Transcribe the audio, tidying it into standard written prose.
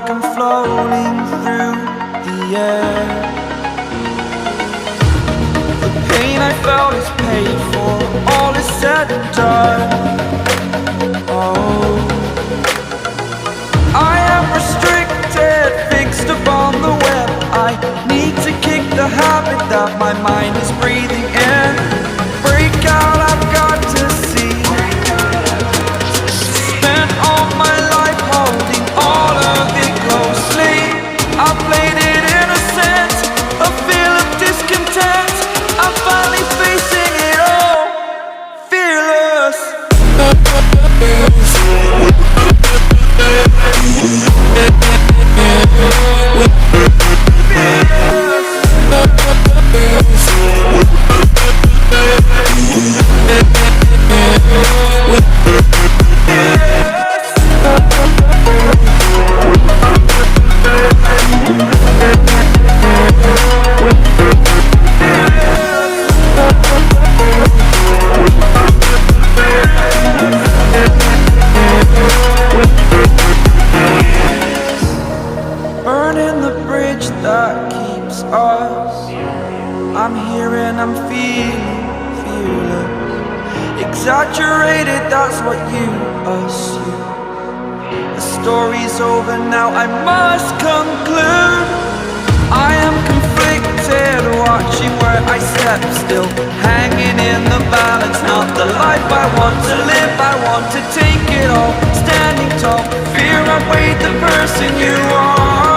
like I'm floating through the air. The pain I felt is paid for, all is said and done. Oh, I am restricted, fixed upon the web. I need to kick the habit that my mind is breathing in. Break out, I've got to see. Spent all my life holding all of it closely. I played it innocent, a feel of discontent. I'm finally facing it all, fearless. Burning the bridge that keeps us. I'm here and I'm feeling fearless. Exaggerated, that's what you assume. The story's over now, I must conclude. I am conflicted, watching where I step still, hanging in the balance. Not the life I want to live, I want to take it all. Standing tall, fear I weighed the person you are.